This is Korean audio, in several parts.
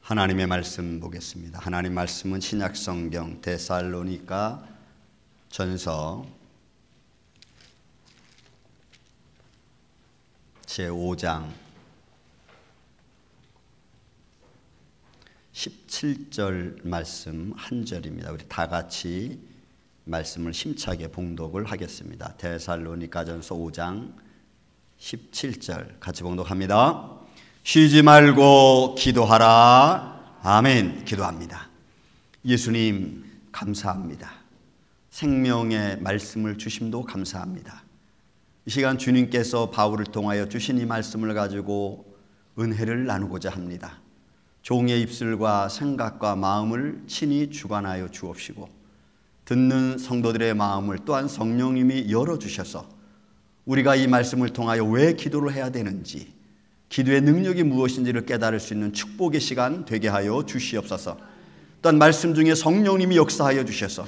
하나님의 말씀 보겠습니다. 하나님 말씀은 신약성경 데살로니가 전서 제5장 17절 말씀 한 절입니다. 우리 다 같이 말씀을 힘차게 봉독을 하겠습니다. 데살로니가전서 5장 17절 같이 봉독합니다. 쉬지 말고 기도하라. 아멘. 기도합니다. 예수님 감사합니다. 생명의 말씀을 주심도 감사합니다. 이 시간 주님께서 바울을 통하여 주신 이 말씀을 가지고 은혜를 나누고자 합니다. 종의 입술과 생각과 마음을 친히 주관하여 주옵시고 듣는 성도들의 마음을 또한 성령님이 열어주셔서 우리가 이 말씀을 통하여 왜 기도를 해야 되는지, 기도의 능력이 무엇인지를 깨달을 수 있는 축복의 시간 되게 하여 주시옵소서. 또한 말씀 중에 성령님이 역사하여 주셔서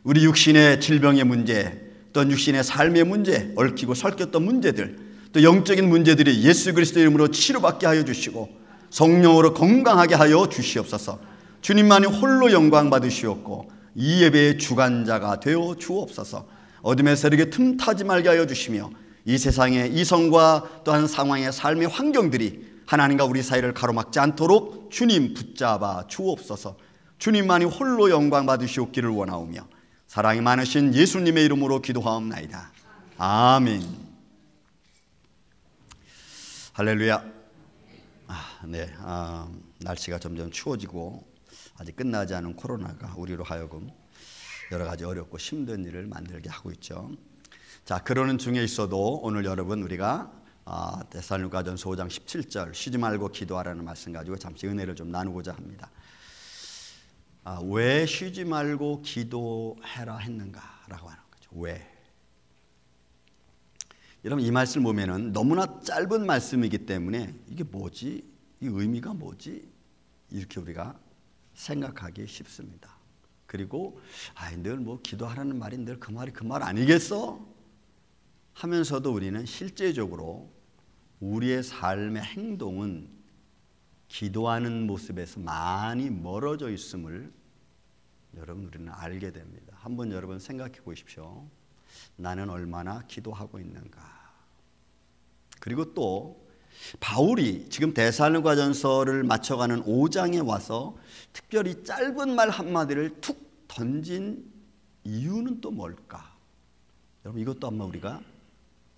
우리 육신의 질병의 문제, 또한 육신의 삶의 문제, 얽히고 설켰던 문제들, 또 영적인 문제들이 예수 그리스도의 이름으로 치료받게 하여 주시고 성령으로 건강하게 하여 주시옵소서. 주님만이 홀로 영광 받으시옵고 이 예배의 주관자가 되어 주옵소서. 어둠의 세력에 틈타지 말게 하여 주시며 이 세상의 이성과 또한 상황의 삶의 환경들이 하나님과 우리 사이를 가로막지 않도록 주님 붙잡아 주옵소서. 주님만이 홀로 영광 받으시옵기를 원하오며 사랑이 많으신 예수님의 이름으로 기도하옵나이다. 아멘. 할렐루야. 날씨가 점점 추워지고 아직 끝나지 않은 코로나가 우리로 하여금 여러 가지 어렵고 힘든 일을 만들게 하고 있죠. 자, 그러는 중에 있어도 오늘 여러분 우리가 데살로니가전서 5장 17절 쉬지 말고 기도하라는 말씀 가지고 잠시 은혜를 좀 나누고자 합니다. 왜 쉬지 말고 기도해라 했는가라고 하는 거죠. 왜? 여러분 이 말씀 보면은 너무나 짧은 말씀이기 때문에 이게 뭐지? 이 의미가 뭐지? 이렇게 우리가 생각하기 쉽습니다. 그리고 늘 뭐 기도하라는 말이 늘 그 말이 그 말 아니겠어? 하면서도 우리는 실제적으로 우리의 삶의 행동은 기도하는 모습에서 많이 멀어져 있음을 여러분 우리는 알게 됩니다. 한번 여러분 생각해 보십시오. 나는 얼마나 기도하고 있는가? 그리고 또 바울이 지금 데살로니가전서를 마쳐가는 5장에 와서 특별히 짧은 말 한마디를 툭 던진 이유는 또 뭘까? 여러분 이것도 한번 우리가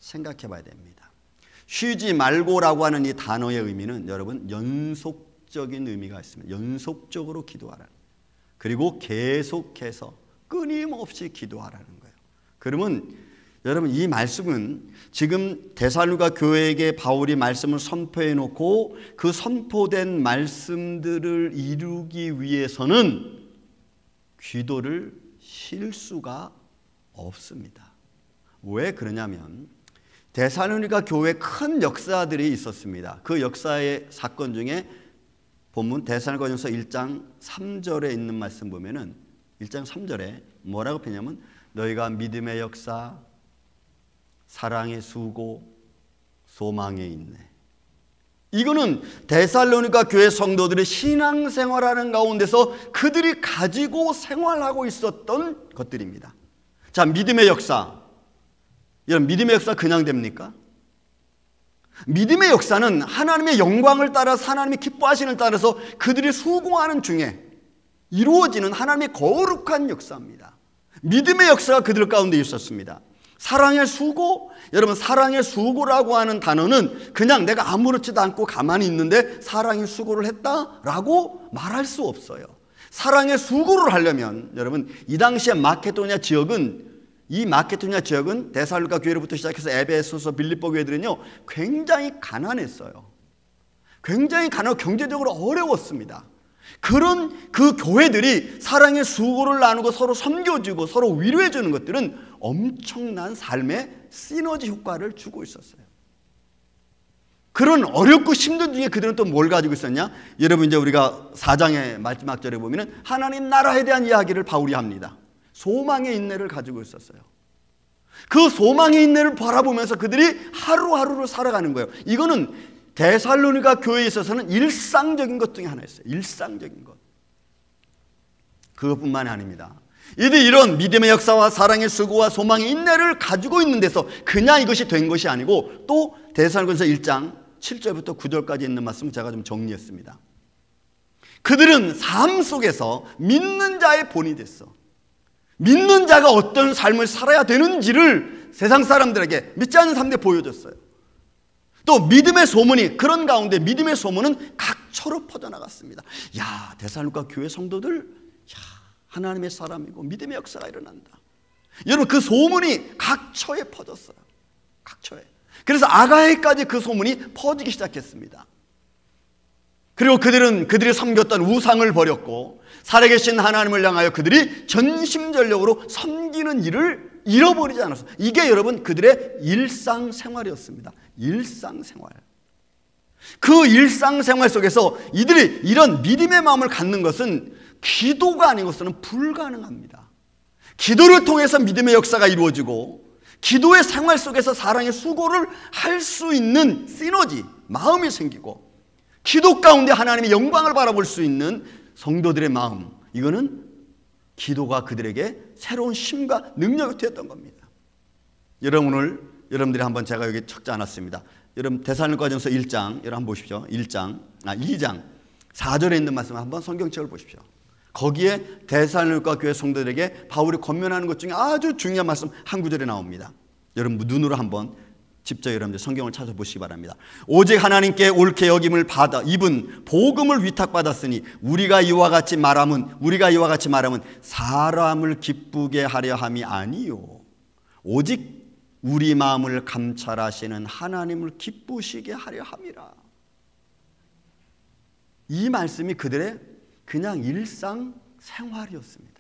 생각해 봐야 됩니다. 쉬지 말고라고 하는 이 단어의 의미는 여러분 연속적인 의미가 있습니다. 연속적으로 기도하라는, 그리고 계속해서 끊임없이 기도하라는 거예요. 그러면 여러분 이 말씀은 지금 데살로니가 교회에게 바울이 말씀을 선포해 놓고 그 선포된 말씀들을 이루기 위해서는 기도를 쉴 수가 없습니다. 왜 그러냐면 데살로니가 교회에 큰 역사들이 있었습니다. 그 역사의 사건 중에 본문 데살로니가전서 1장 3절에 있는 말씀 보면은 1장 3절에 뭐라고 표현하냐면 너희가 믿음의 역사, 사랑의 수고, 소망의 인내. 이거는 데살로니가 교회 성도들의 신앙생활하는 가운데서 그들이 가지고 생활하고 있었던 것들입니다. 자, 믿음의 역사. 여러분 믿음의 역사 그냥 됩니까? 믿음의 역사는 하나님의 영광을 따라서 하나님이 기뻐하시는 따라서 그들이 수고하는 중에 이루어지는 하나님의 거룩한 역사입니다. 믿음의 역사가 그들 가운데 있었습니다. 사랑의 수고, 여러분 사랑의 수고라고 하는 단어는 그냥 내가 아무렇지도 않고 가만히 있는데 사랑의 수고를 했다라고 말할 수 없어요. 사랑의 수고를 하려면 여러분 이 당시에 마케도니아 지역은 데살로니가 교회로부터 시작해서 에베소서, 빌립보 교회들은요 굉장히 가난했어요. 굉장히 가난하고 경제적으로 어려웠습니다. 그런 그 교회들이 사랑의 수고를 나누고 서로 섬겨주고 서로 위로해주는 것들은 엄청난 삶의 시너지 효과를 주고 있었어요. 그런 어렵고 힘든 중에 그들은 또 뭘 가지고 있었냐? 여러분 이제 우리가 4장의 마지막 절에 보면은 하나님 나라에 대한 이야기를 바울이 합니다. 소망의 인내를 가지고 있었어요. 그 소망의 인내를 바라보면서 그들이 하루하루를 살아가는 거예요. 이거는 데살로니가 교회에 있어서는 일상적인 것 중에 하나였어요. 일상적인 것. 그것뿐만이 아닙니다. 이들이 이런 믿음의 역사와 사랑의 수고와 소망의 인내를 가지고 있는 데서 그냥 이것이 된 것이 아니고, 또 데살로니가서 1장 7절부터 9절까지 있는 말씀을 제가 좀 정리했습니다. 그들은 삶 속에서 믿는 자의 본이 됐어. 믿는 자가 어떤 삶을 살아야 되는지를 세상 사람들에게, 믿지 않는 사람들에게 보여줬어요. 또 믿음의 소문이, 그런 가운데 믿음의 소문은 각처로 퍼져나갔습니다. 야, 데살로니가 교회 성도들, 야, 하나님의 사람이고 믿음의 역사가 일어난다. 여러분, 그 소문이 각처에 퍼졌어요. 각처에. 그래서 아가야까지 그 소문이 퍼지기 시작했습니다. 그리고 그들은 그들이 섬겼던 우상을 버렸고 살아계신 하나님을 향하여 그들이 전심전력으로 섬기는 일을 잃어버리지 않았어요. 이게 여러분 그들의 일상생활이었습니다. 일상생활. 그 일상생활 속에서 이들이 이런 믿음의 마음을 갖는 것은 기도가 아니고서는 불가능합니다. 기도를 통해서 믿음의 역사가 이루어지고 기도의 생활 속에서 사랑의 수고를 할 수 있는 시너지, 마음이 생기고 기도 가운데 하나님의 영광을 바라볼 수 있는 성도들의 마음, 이거는 기도가 그들에게 새로운 힘과 능력이 되었던 겁니다. 여러분, 오늘 여러분들이 한번, 제가 여기 적지 않았습니다. 여러분 데살로니가전서 1장, 여러분 한번 보십시오. 2장 4절에 있는 말씀 한번 성경책을 보십시오. 거기에 데살로니가 교회 성도들에게 바울이 권면하는 것 중에 아주 중요한 말씀 한 구절에 나옵니다. 여러분 눈으로 한번 직접 여러분들 성경을 찾아보시기 바랍니다. 오직 하나님께 옳게 여김을 받아 입은 복음을 위탁받았으니 우리가 이와 같이 말함은 사람을 기쁘게 하려 함이 아니요 오직 우리 마음을 감찰하시는 하나님을 기쁘시게 하려 함이라. 이 말씀이 그들의 그냥 일상생활이었습니다.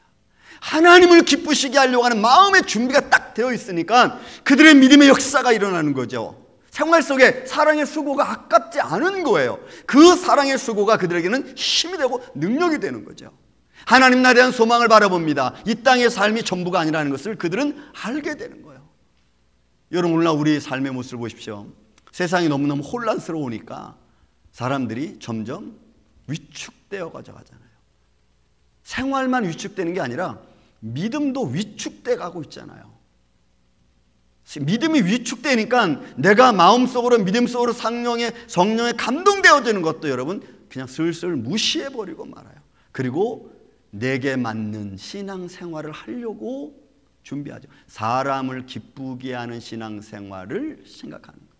하나님을 기쁘시게 하려고 하는 마음의 준비가 딱 되어 있으니까 그들의 믿음의 역사가 일어나는 거죠. 생활 속에 사랑의 수고가 아깝지 않은 거예요. 그 사랑의 수고가 그들에게는 힘이 되고 능력이 되는 거죠. 하나님 나라에 대한 소망을 바라봅니다. 이 땅의 삶이 전부가 아니라는 것을 그들은 알게 되는 거예요. 여러분, 오늘날 우리 삶의 모습을 보십시오. 세상이 너무너무 혼란스러우니까 사람들이 점점 위축되어 가져가잖아요. 생활만 위축되는 게 아니라 믿음도 위축돼 가고 있잖아요. 믿음이 위축되니까 내가 마음속으로 믿음 속으로 성령에 감동되어지는 것도 여러분 그냥 슬슬 무시해버리고 말아요. 그리고 내게 맞는 신앙생활을 하려고 준비하죠. 사람을 기쁘게 하는 신앙생활을 생각하는 거예요.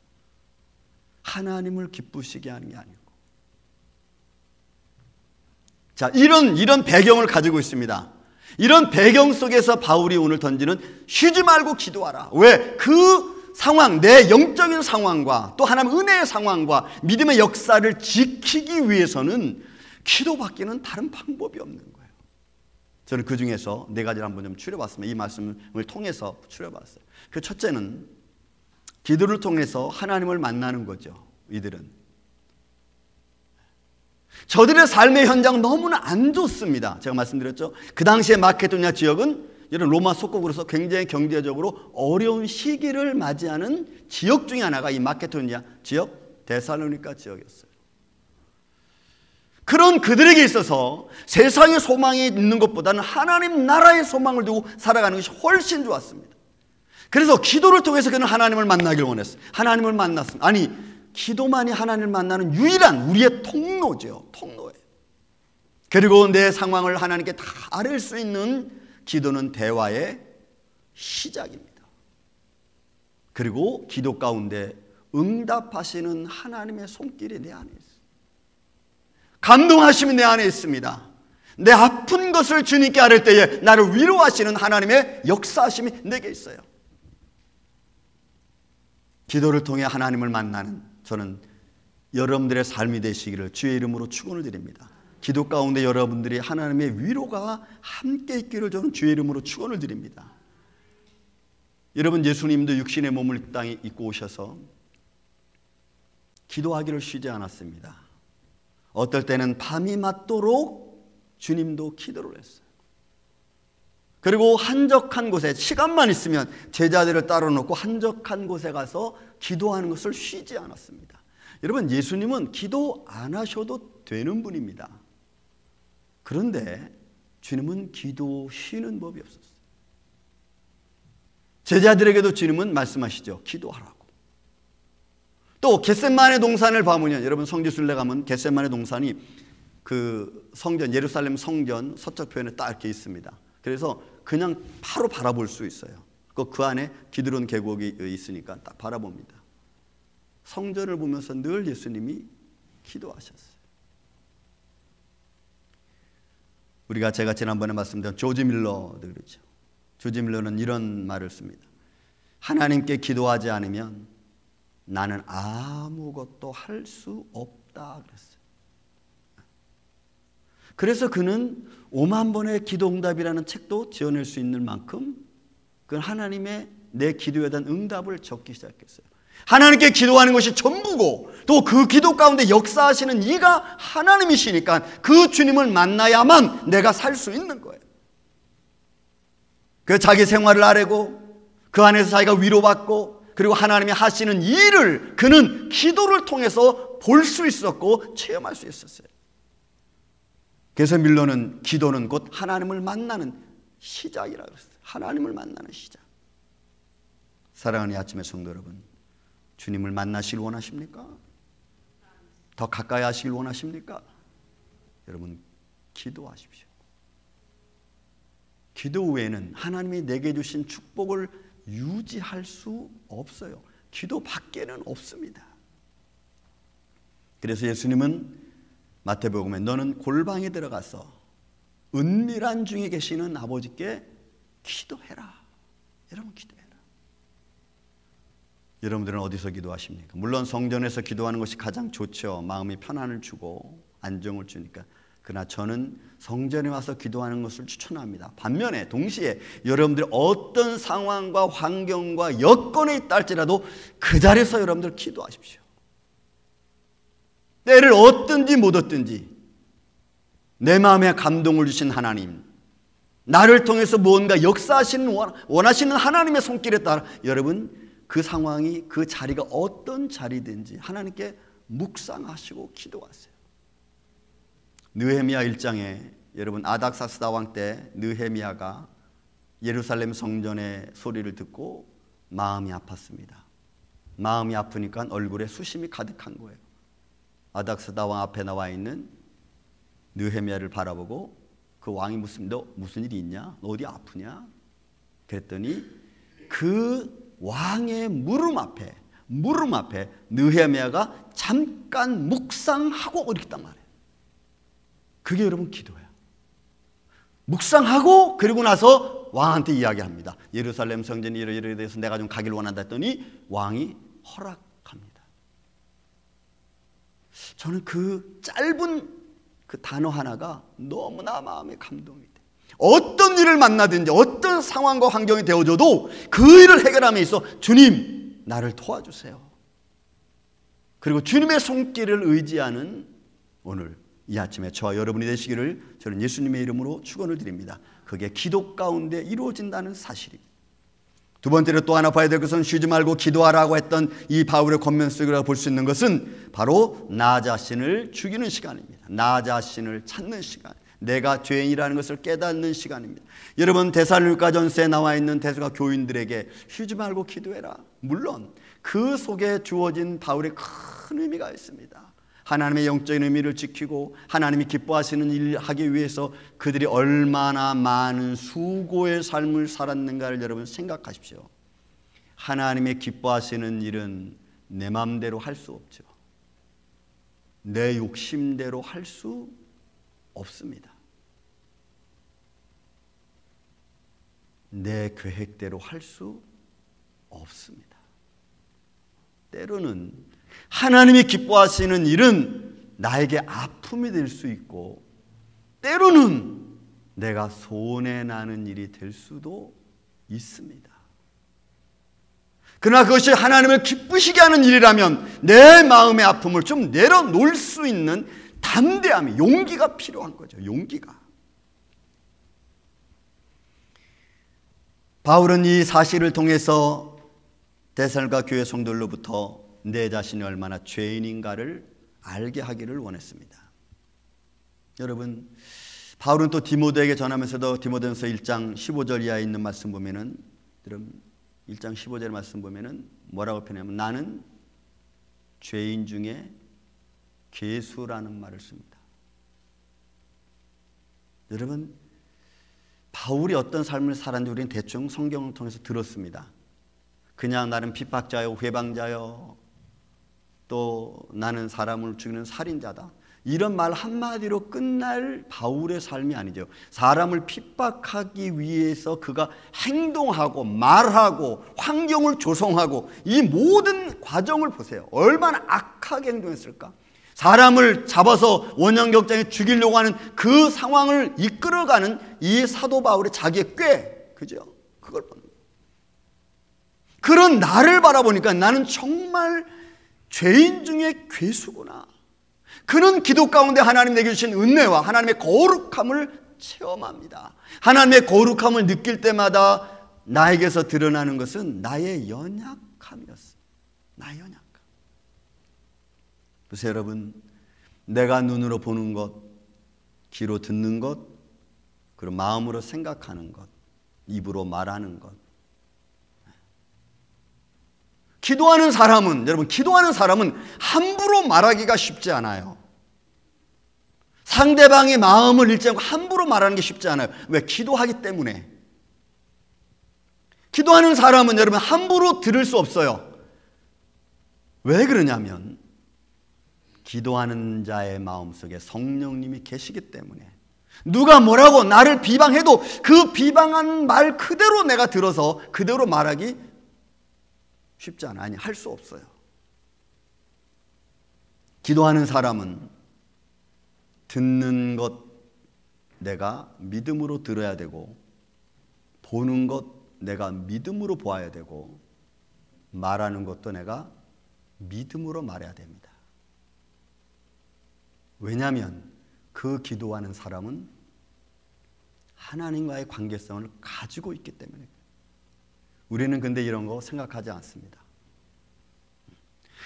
하나님을 기쁘시게 하는 게 아니고. 자, 이런 배경을 가지고 있습니다. 이런 배경 속에서 바울이 오늘 던지는 쉬지 말고 기도하라. 왜? 그 상황, 내 영적인 상황과 또 하나님의 은혜의 상황과 믿음의 역사를 지키기 위해서는 기도밖에는 다른 방법이 없는 거예요. 저는 그 중에서 네 가지를 한번 좀 추려봤습니다. 이 말씀을 통해서 추려봤어요. 그 첫째는 기도를 통해서 하나님을 만나는 거죠. 이들은 저들의 삶의 현장은 너무나 안 좋습니다. 제가 말씀드렸죠. 그 당시에 마케도니아 지역은 이런 로마 속국으로서 굉장히 경제적으로 어려운 시기를 맞이하는 지역 중에 하나가 이 마케도니아 지역, 데살로니가 지역이었어요. 그런 그들에게 있어서 세상의 소망이 있는 것보다는 하나님 나라의 소망을 두고 살아가는 것이 훨씬 좋았습니다. 그래서 기도를 통해서 그는 하나님을 만나길 원했어요. 하나님을 만났습니다. 아니, 기도만이 하나님을 만나는 유일한 우리의 통로죠. 통로예요. 그리고 내 상황을 하나님께 다 아뢰 수 있는 기도는 대화의 시작입니다. 그리고 기도 가운데 응답하시는 하나님의 손길이 내 안에 있어요. 감동하심이 내 안에 있습니다. 내 아픈 것을 주님께 아뢰 때에 나를 위로하시는 하나님의 역사하심이 내게 있어요. 기도를 통해 하나님을 만나는 저는 여러분들의 삶이 되시기를 주의 이름으로 축원을 드립니다. 기도 가운데 여러분들이 하나님의 위로가 함께 있기를 저는 주의 이름으로 축원을 드립니다. 여러분, 예수님도 육신의 몸을 이 땅에 입고 오셔서 기도하기를 쉬지 않았습니다. 어떨 때는 밤이 맞도록 주님도 기도를 했어요. 그리고 한적한 곳에 시간만 있으면 제자들을 따로 놓고 한적한 곳에 가서 기도하는 것을 쉬지 않았습니다. 여러분, 예수님은 기도 안 하셔도 되는 분입니다. 그런데 주님은 기도 쉬는 법이 없었어요. 제자들에게도 주님은 말씀하시죠. 기도하라고. 또 겟세마네 동산을 봐보면, 여러분 성지순례 가면 겟세마네 동산이 그 성전, 예루살렘 성전 서쪽 표현에 딱 이렇게 있습니다. 그래서 그냥 바로 바라볼 수 있어요. 그 안에 기드론 계곡이 있으니까 딱 바라봅니다. 성전을 보면서 늘 예수님이 기도하셨어요. 제가 지난번에 말씀드린 조지 밀러도 그렇죠. 조지 밀러는 이런 말을 씁니다. 하나님께 기도하지 않으면 나는 아무것도 할 수 없다 그랬어요. 그래서 그는 5만 번의 기도응답이라는 책도 지어낼 수 있는 만큼 그는 하나님의 내 기도에 대한 응답을 적기 시작했어요. 하나님께 기도하는 것이 전부고 또 그 기도 가운데 역사하시는 이가 하나님이시니까 그 주님을 만나야만 내가 살 수 있는 거예요. 그 자기 생활을 아뢰고 그 안에서 자기가 위로받고 그리고 하나님이 하시는 일을 그는 기도를 통해서 볼 수 있었고 체험할 수 있었어요. 그래서 밀러는 기도는 곧 하나님을 만나는 시작이라고 했어요. 하나님을 만나는 시작. 사랑하는 이 아침의 성도 여러분, 주님을 만나시길 원하십니까? 더 가까이 하시길 원하십니까? 여러분, 기도하십시오. 기도 외에는 하나님이 내게 주신 축복을 유지할 수 없어요. 기도 밖에는 없습니다. 그래서 예수님은 마태복음에 너는 골방에 들어가서 은밀한 중에 계시는 아버지께 기도해라. 여러분, 기도해라. 여러분들은 어디서 기도하십니까? 물론 성전에서 기도하는 것이 가장 좋죠. 마음이 편안을 주고 안정을 주니까. 그러나 저는 성전에 와서 기도하는 것을 추천합니다. 반면에 동시에 여러분들이 어떤 상황과 환경과 여건에 있다 할지라도 그 자리에서 여러분들 기도하십시오. 때를 얻든지 못 얻든지 내 마음에 감동을 주신 하나님, 나를 통해서 무언가 역사하시는 원하시는 하나님의 손길에 따라 여러분 그 상황이 그 자리가 어떤 자리든지 하나님께 묵상하시고 기도하세요. 느헤미야 1장에 여러분 아닥사스다 왕 때 느헤미야가 예루살렘 성전의 소리를 듣고 마음이 아팠습니다. 마음이 아프니까 얼굴에 수심이 가득한 거예요. 아닥사스다 왕 앞에 나와 있는 느헤미야를 바라보고 그 왕이 묻습니다. 너 무슨 일이 있냐? 너 어디 아프냐? 그랬더니 그 왕의 무릎 앞에 느헤미야가 잠깐 묵상하고 이렇게 딱 말해요. 그게 여러분 기도예요. 묵상하고 그리고 나서 왕한테 이야기합니다. 예루살렘 성전이 이러이러에 대해서 내가 좀 가기를 원한다 했더니 왕이 허락합니다. 저는 그 짧은 그 단어 하나가 너무나 마음에 감동이 돼요. 어떤 일을 만나든지 어떤 상황과 환경이 되어져도 그 일을 해결함에 있어 주님 나를 도와주세요. 그리고 주님의 손길을 의지하는 오늘 이 아침에 저와 여러분이 되시기를 저는 예수님의 이름으로 축원을 드립니다. 그게 기도 가운데 이루어진다는 사실입니다. 두 번째로 또 하나 봐야 될 것은 쉬지 말고 기도하라고 했던 이 바울의 권면 속이라고 볼 수 있는 것은 바로 나 자신을 죽이는 시간입니다. 나 자신을 찾는 시간, 내가 죄인이라는 것을 깨닫는 시간입니다. 여러분 데살로니가전서에 나와 있는 데살로니가 교인들에게 쉬지 말고 기도해라. 물론 그 속에 주어진 바울의 큰 의미가 있습니다. 하나님의 영적인 의미를 지키고 하나님이 기뻐하시는 일을 하기 위해서 그들이 얼마나 많은 수고의 삶을 살았는가를 여러분 생각하십시오. 하나님의 기뻐하시는 일은 내 마음대로 할 수 없죠. 내 욕심대로 할 수 없습니다. 내 계획대로 할 수 없습니다. 때로는 하나님이 기뻐하시는 일은 나에게 아픔이 될 수 있고 때로는 내가 손해나는 일이 될 수도 있습니다. 그러나 그것이 하나님을 기쁘시게 하는 일이라면 내 마음의 아픔을 좀 내려놓을 수 있는 담대함이, 용기가 필요한 거죠. 용기가. 바울은 이 사실을 통해서 데살로니가 교회 성도들로부터 내 자신이 얼마나 죄인인가를 알게 하기를 원했습니다. 여러분, 바울은 또 디모데에게 전하면서도 디모데전서 1장 15절 이하에 있는 말씀 보면은, 여러분 1장 15절 말씀 보면은 뭐라고 표현하면 나는 죄인 중에 괴수라는 말을 씁니다. 여러분, 바울이 어떤 삶을 살았는지 우리는 대충 성경을 통해서 들었습니다. 그냥 나는 핍박자요, 회방자요, 또 나는 사람을 죽이는 살인자다, 이런 말 한마디로 끝날 바울의 삶이 아니죠. 사람을 핍박하기 위해서 그가 행동하고 말하고 환경을 조성하고 이 모든 과정을 보세요. 얼마나 악하게 행동했을까. 사람을 잡아서 원형격장에 죽이려고 하는 그 상황을 이끌어가는 이 사도 바울의 자기의 꾀, 그죠? 그걸 보는 거예요. 그런 나를 바라보니까 나는 정말 죄인 중에 괴수구나. 그는 기도 가운데 하나님 내게 주신 은혜와 하나님의 거룩함을 체험합니다. 하나님의 거룩함을 느낄 때마다 나에게서 드러나는 것은 나의 연약함이었어요. 나의 연약함. 그래서 여러분, 내가 눈으로 보는 것, 귀로 듣는 것, 그리고 마음으로 생각하는 것, 입으로 말하는 것. 기도하는 사람은, 여러분, 기도하는 사람은 함부로 말하기가 쉽지 않아요. 상대방의 마음을 읽지 않고 함부로 말하는 게 쉽지 않아요. 왜? 기도하기 때문에. 기도하는 사람은 여러분 함부로 들을 수 없어요. 왜 그러냐면 기도하는 자의 마음속에 성령님이 계시기 때문에. 누가 뭐라고 나를 비방해도 그 비방한 말 그대로 내가 들어서 그대로 말하기 쉽지 않아요. 아니, 할 수 없어요. 기도하는 사람은 듣는 것 내가 믿음으로 들어야 되고, 보는 것 내가 믿음으로 보아야 되고, 말하는 것도 내가 믿음으로 말해야 됩니다. 왜냐하면 그 기도하는 사람은 하나님과의 관계성을 가지고 있기 때문에. 우리는 근데 이런 거 생각하지 않습니다.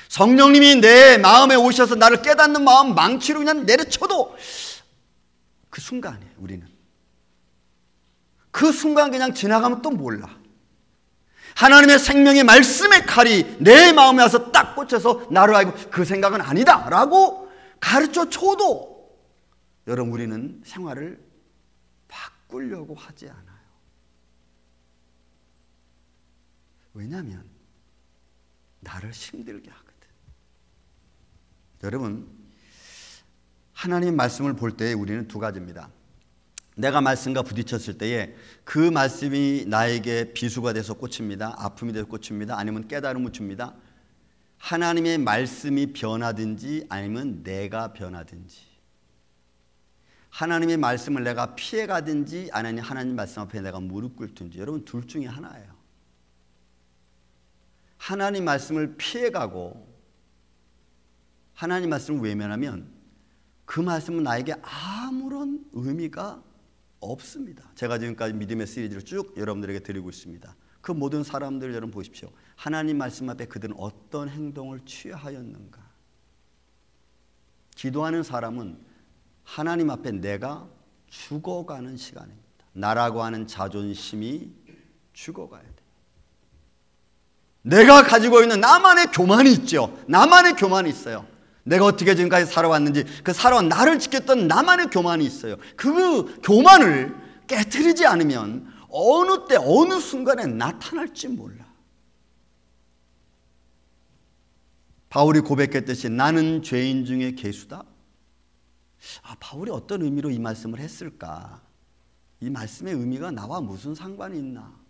성령님이 내 마음에 오셔서 나를 깨닫는 마음 망치로 그냥 내려쳐도 그 순간에 우리는 그 순간 그냥 지나가면 또 몰라. 하나님의 생명의 말씀의 칼이 내 마음에 와서 딱 꽂혀서 나를 알고 그 생각은 아니다 라고 가르쳐 줘도 여러분 우리는 생활을 바꾸려고 하지 않아요. 왜냐하면 나를 힘들게 하거든. 여러분, 하나님의 말씀을 볼 때 우리는 두 가지입니다. 내가 말씀과 부딪혔을 때에 그 말씀이 나에게 비수가 돼서 꽂힙니다. 아픔이 돼서 꽂힙니다. 아니면 깨달음을 줍니다. 하나님의 말씀이 변하든지 아니면 내가 변하든지, 하나님의 말씀을 내가 피해가든지 아니면 하나님 말씀 앞에 내가 무릎 꿇든지, 여러분 둘 중에 하나예요. 하나님 말씀을 피해가고 하나님 말씀을 외면하면 그 말씀은 나에게 아무런 의미가 없습니다. 제가 지금까지 믿음의 시리즈를 쭉 여러분들에게 드리고 있습니다. 그 모든 사람들 여러분 보십시오. 하나님 말씀 앞에 그들은 어떤 행동을 취하였는가. 기도하는 사람은 하나님 앞에 내가 죽어가는 시간입니다. 나라고 하는 자존심이 죽어가야 돼. 내가 가지고 있는 나만의 교만이 있죠. 나만의 교만이 있어요. 내가 어떻게 지금까지 살아왔는지, 그 살아온 나를 지켰던 나만의 교만이 있어요. 그 교만을 깨트리지 않으면 어느 때 어느 순간에 나타날지 몰라. 바울이 고백했듯이 나는 죄인 중에 괴수다. 바울이 어떤 의미로 이 말씀을 했을까? 이 말씀의 의미가 나와 무슨 상관이 있나?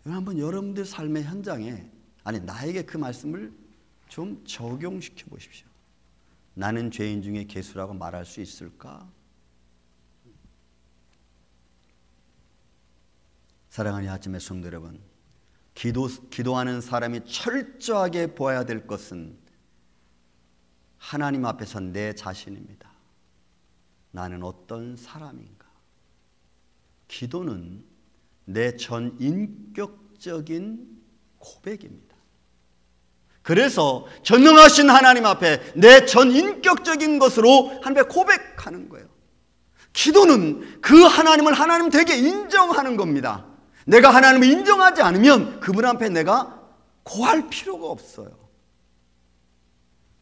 한번 여러분들 삶의 현장에, 아니 나에게 그 말씀을 좀 적용시켜 보십시오. 나는 죄인 중에 괴수라고 말할 수 있을까? 사랑하는 아침의 성도 여러분, 기도하는 사람이 철저하게 보아야 될 것은 하나님 앞에서 내 자신입니다. 나는 어떤 사람인가? 기도는 내 전 인격적인 고백입니다. 그래서 전능하신 하나님 앞에 내 전인격적인 것으로 하나님께 고백하는 거예요. 기도는 그 하나님을 하나님 되게 인정하는 겁니다. 내가 하나님을 인정하지 않으면 그분 앞에 내가 고할 필요가 없어요.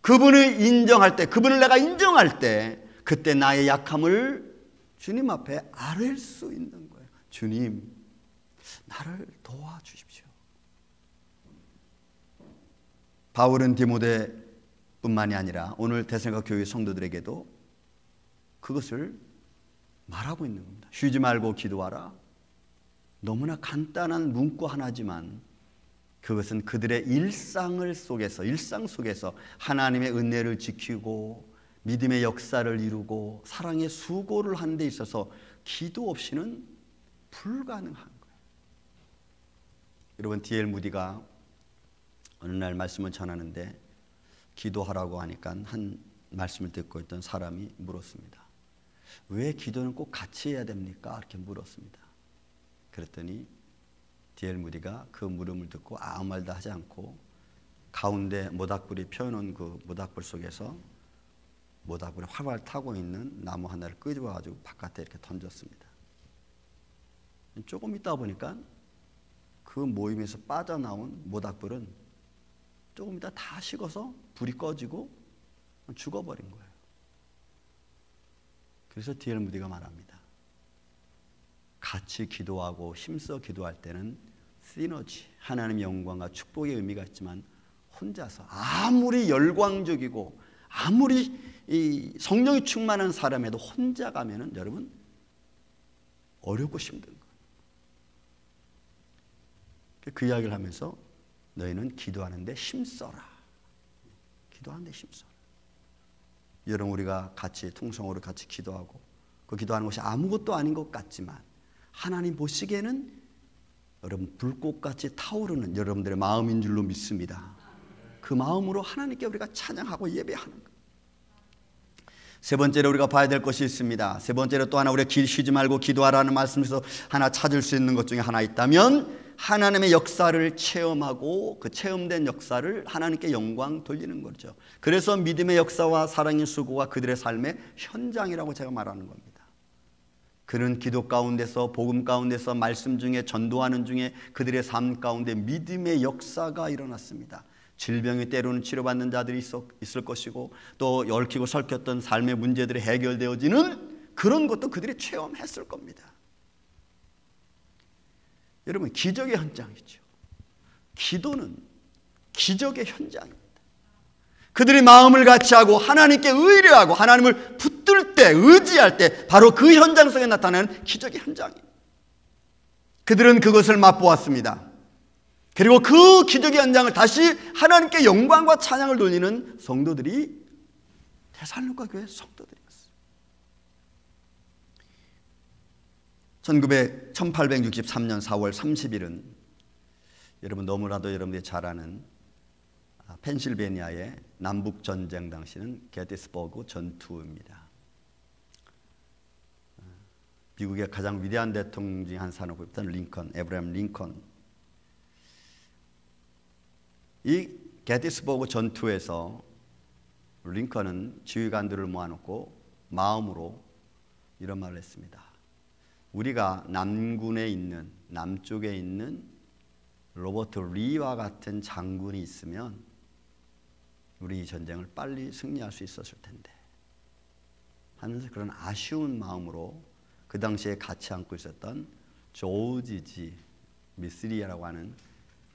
그분을 인정할 때, 그분을 내가 인정할 때, 그때 나의 약함을 주님 앞에 아뢰일 수 있는 거예요. 주님, 나를 도와주십시오. 바울은 디모데뿐만이 아니라 오늘 데살로니가 교회 성도들에게도 그것을 말하고 있는 겁니다. 쉬지 말고 기도하라. 너무나 간단한 문구 하나지만 그것은 그들의 일상 속에서 하나님의 은혜를 지키고 믿음의 역사를 이루고 사랑의 수고를 하는 데 있어서 기도 없이는 불가능한 거예요. 여러분, D.L. 무디가 어느 날 말씀을 전하는데 기도하라고 하니까 한 말씀을 듣고 있던 사람이 물었습니다. 왜 기도는 꼭 같이 해야 됩니까? 이렇게 물었습니다. 그랬더니 D.L. 무디가 그 물음을 듣고 아무 말도 하지 않고 가운데 모닥불이 펴놓은 그 모닥불 속에서 모닥불이 활활 타고 있는 나무 하나를 끄집어가지고 바깥에 이렇게 던졌습니다. 조금 있다 보니까 그 모임에서 빠져나온 모닥불은 조금 있다 다 식어서 불이 꺼지고 죽어버린 거예요. 그래서 D.L. 무디가 말합니다. 같이 기도하고 힘써 기도할 때는 시너지, 하나님의 영광과 축복의 의미가 있지만 혼자서 아무리 열광적이고 아무리 이 성령이 충만한 사람에도 혼자 가면은 여러분 어렵고 힘든 거예요. 그 이야기를 하면서 너희는 기도하는데 힘써라. 기도하는데 힘써라. 여러분, 우리가 같이 통성으로 같이 기도하고 그 기도하는 것이 아무것도 아닌 것 같지만 하나님 보시기에는 여러분 불꽃같이 타오르는 여러분들의 마음인 줄로 믿습니다. 그 마음으로 하나님께 우리가 찬양하고 예배하는 것. 세 번째로 우리가 봐야 될 것이 있습니다. 세 번째로 또 하나 우리가 쉬지 말고 기도하라는 말씀에서 하나 찾을 수 있는 것 중에 하나 있다면 하나님의 역사를 체험하고 그 체험된 역사를 하나님께 영광 돌리는 거죠. 그래서 믿음의 역사와 사랑의 수고가 그들의 삶의 현장이라고 제가 말하는 겁니다. 그는 기도 가운데서 복음 가운데서 말씀 중에 전도하는 중에 그들의 삶 가운데 믿음의 역사가 일어났습니다. 질병이 때로는 치료받는 자들이 있을 것이고 또 얽히고 설켰던 삶의 문제들이 해결되어지는 그런 것도 그들이 체험했을 겁니다. 여러분, 기적의 현장이죠. 기도는 기적의 현장입니다. 그들이 마음을 같이하고 하나님께 의뢰하고 하나님을 붙들 때, 의지할 때 바로 그 현장 속에 나타나는 기적의 현장입니다. 그들은 그것을 맛보았습니다. 그리고 그 기적의 현장을 다시 하나님께 영광과 찬양을 돌리는 성도들이 데살로니가 교회 성도들이었어요. 1863년 4월 30일은 여러분 너무나도 여러분들이 잘 아는 펜실베니아의 남북전쟁 당시는 게티스버그 전투입니다. 미국의 가장 위대한 대통령 중 한 사람으로 꼽혔던 링컨, 에브라임 링컨. 이 게티스버그 전투에서 링컨은 지휘관들을 모아놓고 마음으로 이런 말을 했습니다. 우리가 남군에 있는, 남쪽에 있는 로버트 리와 같은 장군이 있으면 우리 이 전쟁을 빨리 승리할 수 있었을 텐데 하면서 그런 아쉬운 마음으로 그 당시에 같이 안고 있었던 조지 G. 미스리아라고 하는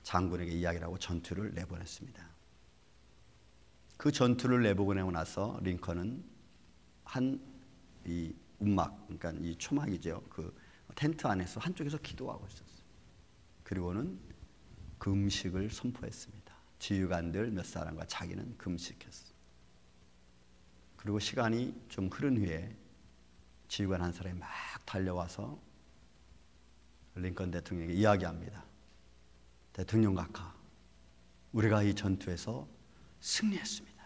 장군에게 이야기를 하고 전투를 내보냈습니다. 그 전투를 내보내고 나서 링컨은 이 움막, 그러니까 이 초막이죠. 그 텐트 안에서 한쪽에서 기도하고 있었어요. 그리고는 금식을 선포했습니다. 지휘관들 몇 사람과 자기는 금식했어요. 그리고 시간이 좀 흐른 후에 지휘관 한 사람이 막 달려와서 링컨 대통령에게 이야기합니다. 대통령 각하, 우리가 이 전투에서 승리했습니다.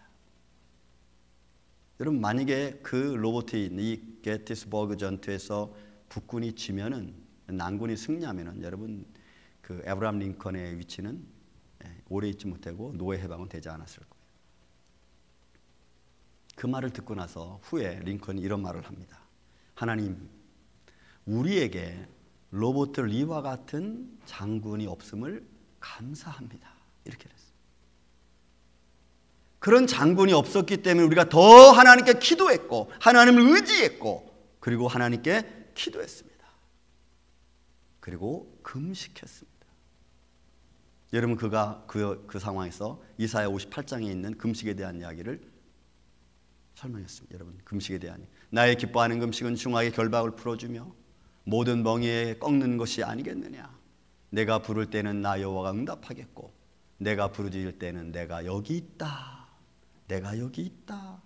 여러분, 만약에 그 로버트에 있는 이 게티스버그 전투에서 북군이 지면은, 남군이 승리하면은 여러분 그 에브라임 링컨의 위치는 오래 있지 못하고 노예 해방은 되지 않았을 거예요. 그 말을 듣고 나서 후에 링컨이 이런 말을 합니다. 하나님, 우리에게 로버트 리와 같은 장군이 없음을 감사합니다. 이렇게 했어요. 그런 장군이 없었기 때문에 우리가 더 하나님께 기도했고 하나님을 의지했고 그리고 하나님께 기도했습니다. 그리고 금식했습니다. 여러분 그가 그 상황에서 이사야 58장에 있는 금식에 대한 이야기를 설명했습니다. 여러분 금식에 대한 나의 기뻐하는 금식은 중하게 결박을 풀어주며 모든 멍에에 꺾는 것이 아니겠느냐. 내가 부를 때는 나 여호와가 응답하겠고 내가 부르짖을 때는 내가 여기 있다. 내가 여기 있다.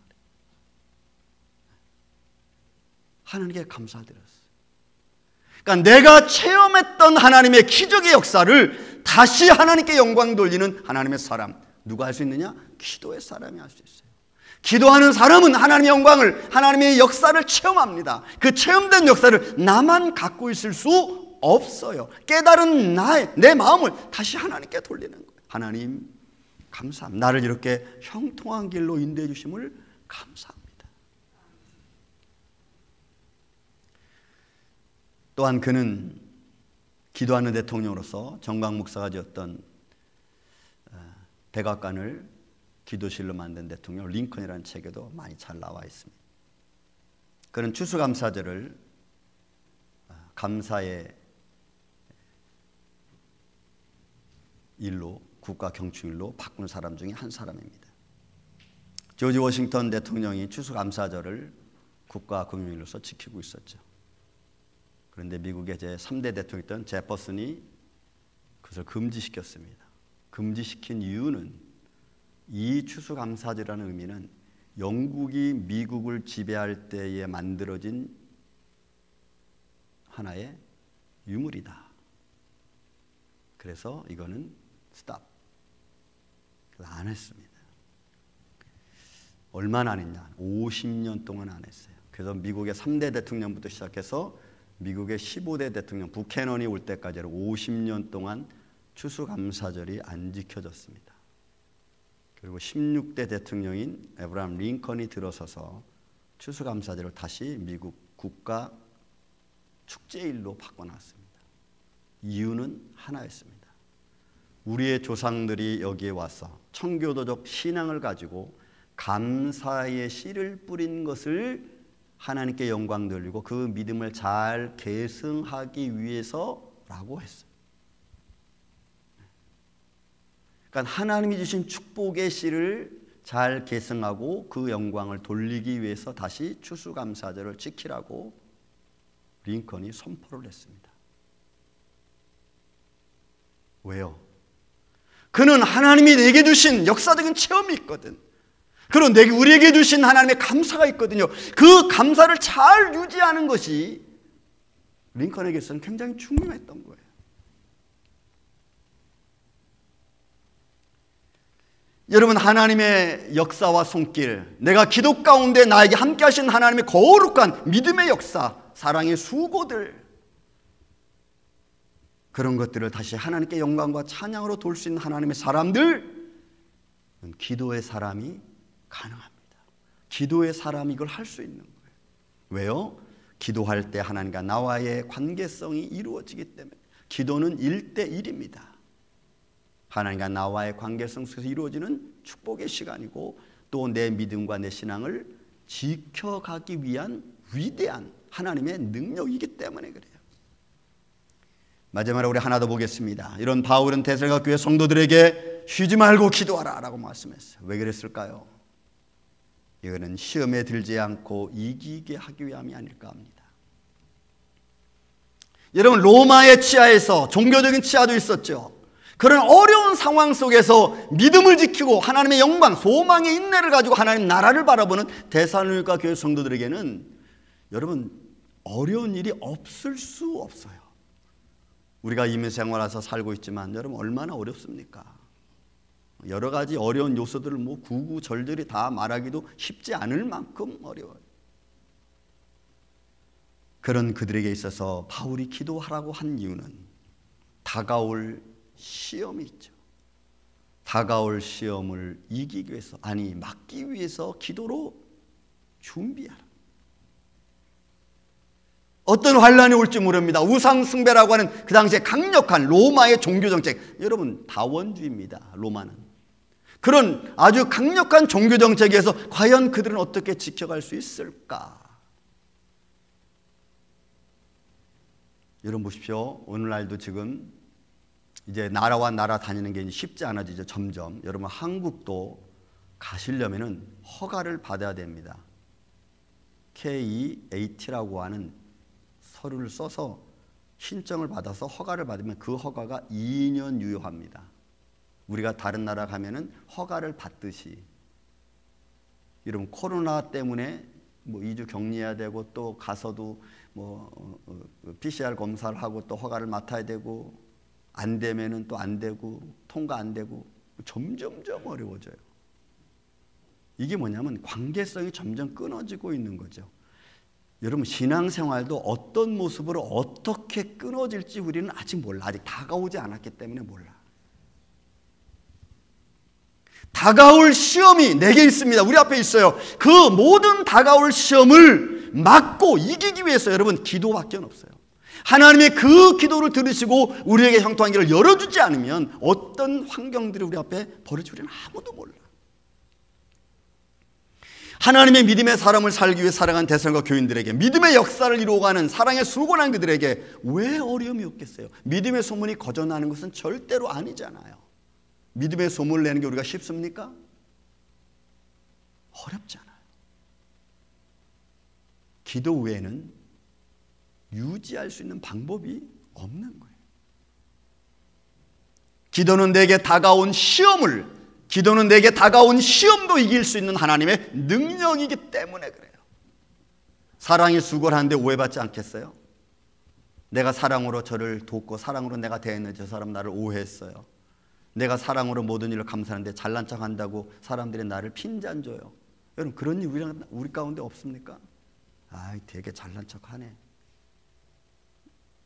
하나님께 감사드렸어요. 그러니까 내가 체험했던 하나님의 기적의 역사를 다시 하나님께 영광 돌리는 하나님의 사람. 누가 할 수 있느냐? 기도의 사람이 할 수 있어요. 기도하는 사람은 하나님의 영광을, 하나님의 역사를 체험합니다. 그 체험된 역사를 나만 갖고 있을 수 없어요. 깨달은 내 마음을 다시 하나님께 돌리는 거예요. 하나님 감사합니다. 나를 이렇게 형통한 길로 인도해 주심을 감사합니다. 또한 그는 기도하는 대통령으로서 정강 목사가 지었던 백악관을 기도실로 만든 대통령 링컨이라는 책에도 많이 잘 나와 있습니다. 그는 추수감사절을 감사의 일로, 국가 경축일로 바꾼 사람 중에 한 사람입니다. 조지 워싱턴 대통령이 추수감사절을 국가 금요일로서 지키고 있었죠. 그런데 미국의 제3대 대통령이었던 제퍼슨이 그것을 금지시켰습니다. 금지시킨 이유는 이 추수감사절이라는 의미는 영국이 미국을 지배할 때에 만들어진 하나의 유물이다. 그래서 이거는 스탑. 안 했습니다. 얼마나 안 했냐? 50년 동안 안 했어요. 그래서 미국의 3대 대통령부터 시작해서 미국의 15대 대통령 부캐넌이 올 때까지 50년 동안 추수감사절이 안 지켜졌습니다. 그리고 16대 대통령인 에브라함 링컨이 들어서서 추수감사절을 다시 미국 국가 축제일로 바꿔놨습니다. 이유는 하나였습니다. 우리의 조상들이 여기에 와서 청교도적 신앙을 가지고 감사의 씨를 뿌린 것을 하나님께 영광 돌리고 그 믿음을 잘 계승하기 위해서라고 했어요. 그러니까 하나님이 주신 축복의 씨를 잘 계승하고 그 영광을 돌리기 위해서 다시 추수감사절을 지키라고 링컨이 선포를 했습니다. 왜요? 그는 하나님이 내게 주신 역사적인 체험이 있거든. 그리고 우리에게 주신 하나님의 감사가 있거든요. 그 감사를 잘 유지하는 것이 링컨에게서는 굉장히 중요했던 거예요. 여러분 하나님의 역사와 손길, 내가 기도 가운데 나에게 함께 하신 하나님의 거룩한 믿음의 역사, 사랑의 수고들, 그런 것들을 다시 하나님께 영광과 찬양으로 돌 수 있는 하나님의 사람들, 기도의 사람이 가능합니다. 기도의 사람이 이걸 할 수 있는 거예요. 왜요? 기도할 때 하나님과 나와의 관계성이 이루어지기 때문에. 기도는 1대1입니다. 하나님과 나와의 관계성 속에서 이루어지는 축복의 시간이고 또 내 믿음과 내 신앙을 지켜가기 위한 위대한 하나님의 능력이기 때문에 그래요. 마지막으로 우리 하나 더 보겠습니다. 이런 바울은 데살로니가 교회 성도들에게 쉬지 말고 기도하라 라고 말씀했어요. 왜 그랬을까요? 이거는 시험에 들지 않고 이기게 하기 위함이 아닐까 합니다. 여러분 로마의 치하에서 종교적인 치하도 있었죠. 그런 어려운 상황 속에서 믿음을 지키고 하나님의 영광, 소망의 인내를 가지고 하나님 나라를 바라보는 데살로니가 교회 성도들에게는 여러분 어려운 일이 없을 수 없어요. 우리가 이민생활에서 살고 있지만 여러분 얼마나 어렵습니까? 여러 가지 어려운 요소들을 구구절절히 다 말하기도 쉽지 않을 만큼 어려워요. 그런 그들에게 있어서 바울이 기도하라고 한 이유는 다가올 시험이 있죠. 다가올 시험을 이기기 위해서, 아니 막기 위해서 기도로 준비하라. 어떤 환란이 올지 모릅니다. 우상 숭배라고 하는 그 당시에 강력한 로마의 종교 정책, 여러분 다원주의입니다. 로마는 그런 아주 강력한 종교 정책에서 과연 그들은 어떻게 지켜갈 수 있을까? 여러분 보십시오. 오늘날도 지금 이제 나라와 나라 다니는 게 쉽지 않아지죠. 점점. 여러분 한국도 가시려면은 허가를 받아야 됩니다. KEAT라고 하는 서류를 써서 신청을 받아서 허가를 받으면 그 허가가 2년 유효합니다. 우리가 다른 나라 가면은 허가를 받듯이. 여러분 코로나 때문에 뭐 2주 격리해야 되고 또 가서도 뭐 PCR 검사를 하고 또 허가를 맡아야 되고 안 되면은 또 안 되고 통과 안 되고 점점점 어려워져요. 이게 뭐냐면 관계성이 점점 끊어지고 있는 거죠. 여러분 신앙생활도 어떤 모습으로 어떻게 끊어질지 우리는 아직 몰라. 아직 다가오지 않았기 때문에 몰라. 다가올 시험이 내게 있습니다. 우리 앞에 있어요. 그 모든 다가올 시험을 막고 이기기 위해서 여러분 기도밖에 없어요. 하나님의 그 기도를 들으시고 우리에게 형통한 길을 열어주지 않으면 어떤 환경들이 우리 앞에 벌어지지 우리는 아무도 몰라. 하나님의 믿음의 사람을 살기 위해 살아간 대선과 교인들에게, 믿음의 역사를 이루어가는 사랑의 수고난 그들에게 왜 어려움이 없겠어요? 믿음의 소문이 거저나는 것은 절대로 아니잖아요. 믿음의 소문을 내는 게 우리가 쉽습니까? 어렵잖아요. 기도 외에는 유지할 수 있는 방법이 없는 거예요. 기도는 내게 다가온 시험도 이길 수 있는 하나님의 능력이기 때문에 그래요. 사랑이 수고를 하는데 오해받지 않겠어요? 내가 사랑으로 저를 돕고 사랑으로 내가 대했는데 저 사람 나를 오해했어요. 내가 사랑으로 모든 일을 감사하는데 잘난 척한다고 사람들이 나를 핀잔줘요. 여러분 그런 일 우리 가운데 없습니까? 아이 되게 잘난 척하네.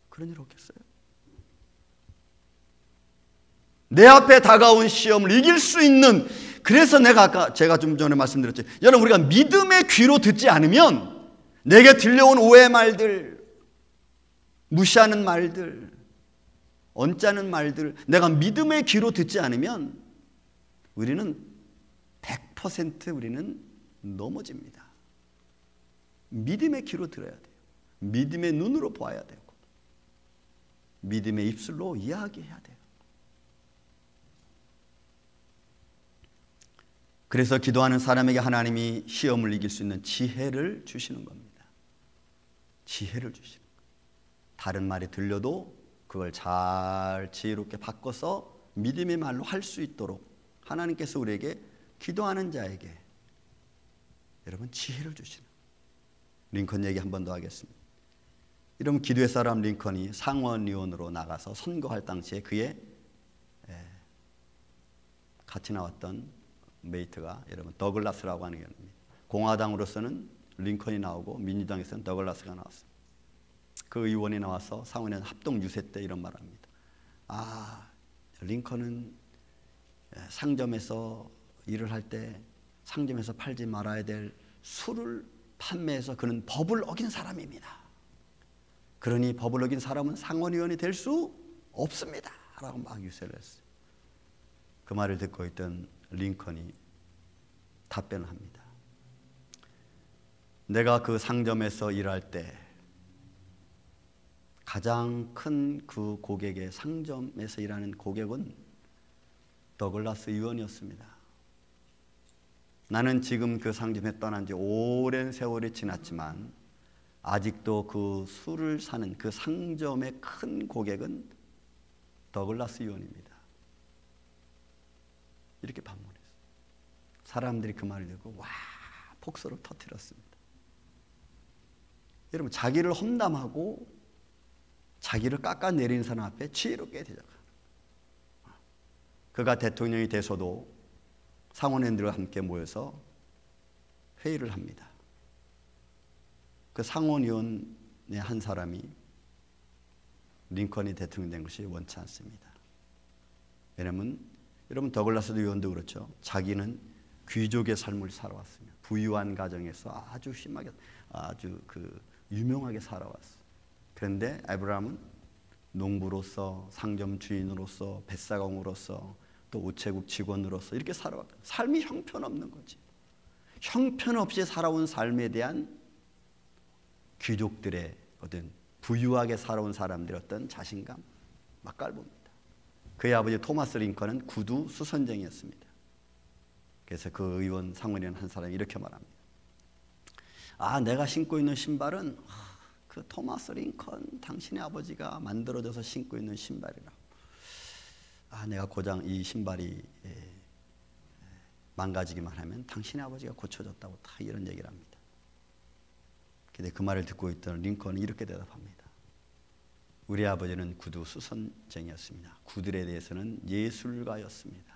그런 일 없겠어요? 내 앞에 다가온 시험을 이길 수 있는, 그래서 제가 좀 전에 말씀드렸죠. 여러분 우리가 믿음의 귀로 듣지 않으면 내게 들려온 오해의 말들, 무시하는 말들, 언짢은 말들, 내가 믿음의 귀로 듣지 않으면 우리는 100% 우리는 넘어집니다. 믿음의 귀로 들어야 돼요. 믿음의 눈으로 보아야 되고 믿음의 입술로 이야기해야 돼요. 그래서 기도하는 사람에게 하나님이 시험을 이길 수 있는 지혜를 주시는 겁니다. 지혜를 주시는 거예요. 다른 말이 들려도 그걸 잘 지혜롭게 바꿔서 믿음의 말로 할 수 있도록 하나님께서 우리에게 기도하는 자에게 여러분 지혜를 주시는 거예요. 링컨 얘기 한 번 더 하겠습니다. 이러면 기도의 사람 링컨이 상원의원으로 나가서 선거할 당시에 그의 같이 나왔던 메이트가 여러분 더글라스라고 하는 의원입니다. 공화당으로서는 링컨이 나오고 민주당에서는 더글라스가 나왔습니다. 그 의원이 나와서 상원의원 합동 유세 때 이런 말합니다. 링컨은 상점에서 일을 할 때 상점에서 팔지 말아야 될 술을 판매해서 그는 법을 어긴 사람입니다. 그러니 법을 어긴 사람은 상원의원이 될 수 없습니다. 라고 막 유세를 했어요. 그 말을 듣고 있던 링컨이 답변을 합니다. 내가 그 상점에서 일할 때 가장 큰 그 고객의, 상점에서 일하는 고객은 더글라스 의원이었습니다. 나는 지금 그 상점에 떠난 지 오랜 세월이 지났지만 아직도 그 술을 사는 그 상점의 큰 고객은 더글라스 의원입니다. 이렇게 반문했어요. 사람들이 그 말을 듣고 와 폭소를 터뜨렸습니다. 여러분 자기를 험담하고 자기를 깎아내리는 사람 앞에 지혜롭게 대적하는, 그가 대통령이 돼서도 상원의원들과 함께 모여서 회의를 합니다. 그 상원의원의 한 사람이 링컨이 대통령 된 것이 원치 않습니다. 왜냐하면 여러분 더글라스 의원도 그렇죠. 자기는 귀족의 삶을 살아왔으며 부유한 가정에서 아주 심하게 아주 유명하게 살아왔어. 그런데 아브라함은 농부로서, 상점 주인으로서, 뱃사공으로서, 또 우체국 직원으로서 이렇게 살아왔다. 삶이 형편없는 거지. 형편없이 살아온 삶에 대한 귀족들의 어떤 부유하게 살아온 사람들의 어떤 자신감, 맛깔봅니다. 그의 아버지 토마스 링컨은 구두 수선쟁이였습니다. 그래서 그 의원 상원의원 한 사람이 이렇게 말합니다. 내가 신고 있는 신발은 그 토마스 링컨 당신의 아버지가 만들어줘서 신고 있는 신발이라. 내가 고장 이 신발이 망가지기만 하면 당신의 아버지가 고쳐줬다고 다 이런 얘기를 합니다. 근데 그 말을 듣고 있던 링컨은 이렇게 대답합니다. 우리 아버지는 구두 수선쟁이였습니다. 구들에 대해서는 예술가였습니다.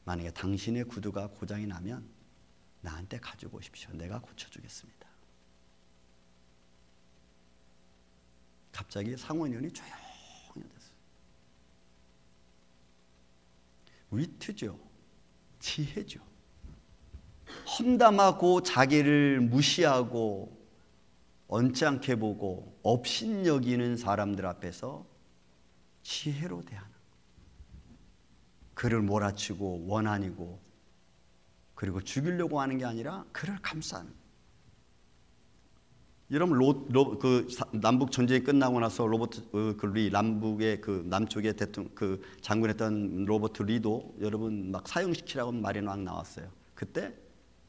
만약에 당신의 구두가 고장이 나면 나한테 가지고 오십시오. 내가 고쳐주겠습니다. 갑자기 상원의원이 조용히 됐어요. 위트죠. 지혜죠. 험담하고 자기를 무시하고 언짢게 않게 보고 업신여기는 사람들 앞에서 지혜로 대하는, 그를 몰아치고 원한이고 그리고 죽이려고 하는 게 아니라 그를 감싸는. 여러분 남북 전쟁이 끝나고 나서 로버트 리 남북의 남쪽의 대통령 장군했던 로버트 리도 여러분 막 사형시키라고 말이 막 나왔어요. 그때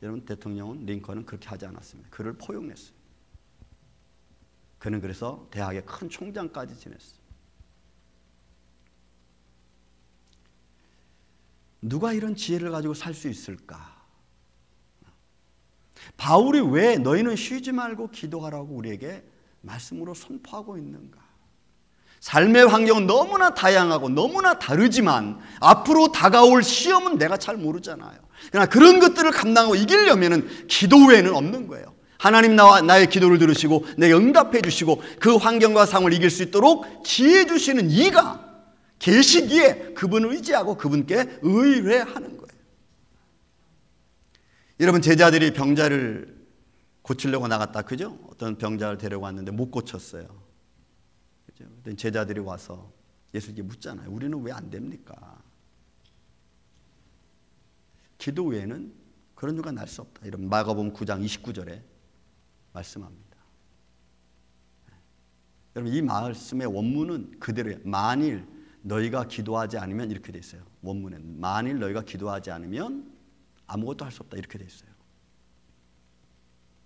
여러분 대통령은 링컨은 그렇게 하지 않았습니다. 그를 포용했어요. 그는 그래서 대학의 큰 총장까지 지냈어요. 누가 이런 지혜를 가지고 살 수 있을까? 바울이 왜 너희는 쉬지 말고 기도하라고 우리에게 말씀으로 선포하고 있는가? 삶의 환경은 너무나 다양하고 너무나 다르지만 앞으로 다가올 시험은 내가 잘 모르잖아요. 그러나 그런 것들을 감당하고 이기려면 기도 외에는 없는 거예요. 하나님 나의 기도를 들으시고 내게 응답해 주시고 그 환경과 상황을 이길 수 있도록 지혜 주시는 이가 계시기에 그분을 의지하고 그분께 의뢰하는 거예요. 여러분 제자들이 병자를 고치려고 나갔다, 그죠? 어떤 병자를 데려왔는데 못 고쳤어요. 그죠? 제자들이 와서 예수님께 묻잖아요. 우리는 왜 안 됩니까? 기도 외에는 그런 누가 날 수 없다. 이런 마가복음 9장 29절에 말씀합니다. 여러분 이 말씀의 원문은 그대로예요. 만일 너희가 기도하지 않으면 이렇게 돼 있어요. 원문엔 만일 너희가 기도하지 않으면 아무것도 할 수 없다 이렇게 돼 있어요.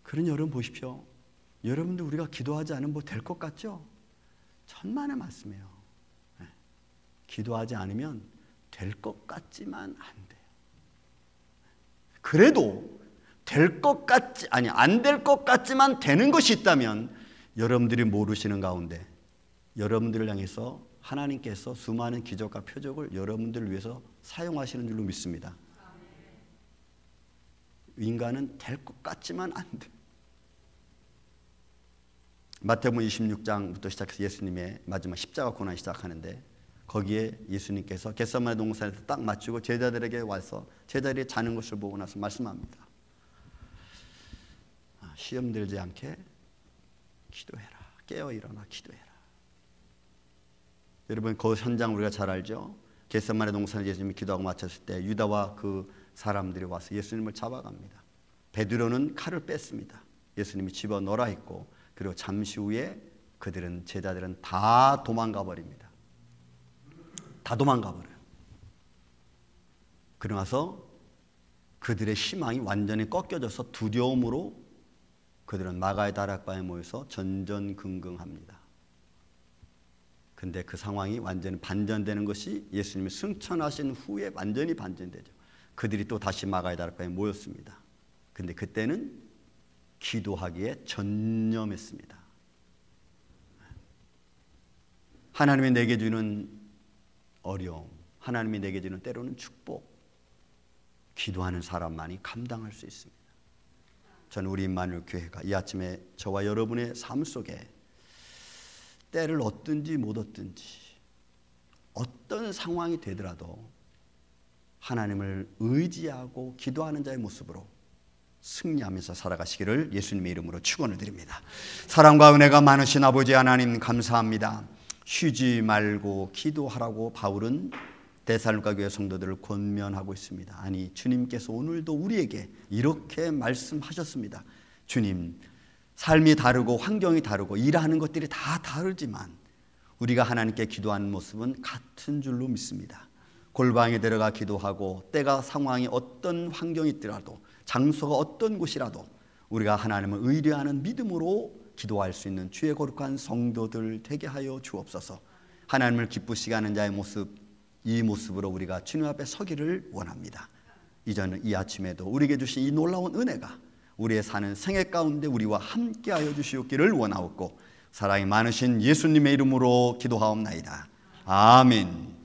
그러니 여러분 보십시오. 여러분도 우리가 기도하지 않으면 뭐 될 것 같죠? 천만의 말씀이에요. 기도하지 않으면 될 것 같지만 안 돼요. 그래도 될 것 같지 안 될 것 같지만 되는 것이 있다면 여러분들이 모르시는 가운데 여러분들을 향해서 하나님께서 수많은 기적과 표적을 여러분들을 위해서 사용하시는 줄로 믿습니다. 인간은 될 것 같지만 안 돼. 마태복음 26장부터 시작해서 예수님의 마지막 십자가 고난이 시작하는데 거기에 예수님께서 겟세마네 동산에서 딱 마치고 제자들에게 와서 제자들이 자는 것을 보고 나서 말씀합니다. 시험 들지 않게 기도해라. 깨어 일어나 기도해라. 여러분 그 현장 우리가 잘 알죠? 겟세마네 동산에 예수님이 기도하고 마쳤을 때 유다와 그 사람들이 와서 예수님을 잡아갑니다. 베드로는 칼을 뺐습니다. 예수님이 집어넣으라 했고 그리고 잠시 후에 제자들은 다 도망가 버립니다. 다 도망가 버려요. 그러고 나서 그들의 희망이 완전히 꺾여져서 두려움으로 그들은 마가의 다락방에 모여서 전전긍긍합니다. 근데 그 상황이 완전히 반전되는 것이 예수님이 승천하신 후에 완전히 반전되죠. 그들이 또 다시 마가의 다락방에 모였습니다. 근데 그때는 기도하기에 전념했습니다. 하나님이 내게 주는 어려움, 하나님이 내게 주는 때로는 축복, 기도하는 사람만이 감당할 수 있습니다. 저는 우리 임마누엘 교회가 이 아침에 저와 여러분의 삶 속에 때를 얻든지 못 얻든지 어떤 상황이 되더라도 하나님을 의지하고 기도하는 자의 모습으로 승리하면서 살아가시기를 예수님의 이름으로 축원을 드립니다. 사랑과 은혜가 많으신 아버지 하나님 감사합니다. 쉬지 말고 기도하라고 바울은 데살로니가 교회 성도들을 권면하고 있습니다. 아니, 주님께서 오늘도 우리에게 이렇게 말씀하셨습니다. 주님, 삶이 다르고 환경이 다르고 일하는 것들이 다 다르지만 우리가 하나님께 기도하는 모습은 같은 줄로 믿습니다. 골방에 들어가 기도하고 때가 상황이 어떤 환경이 있더라도 장소가 어떤 곳이라도 우리가 하나님을 의뢰하는 믿음으로 기도할 수 있는 주의 거룩한 성도들 되게 하여 주옵소서. 하나님을 기쁘시게 하는 자의 모습, 이 모습으로 우리가 주님 앞에 서기를 원합니다. 이제는 이 아침에도 우리에게 주신 이 놀라운 은혜가 우리의 사는 생애 가운데 우리와 함께하여 주시옵기를 원하옵고 사랑이 많으신 예수님의 이름으로 기도하옵나이다. 아멘.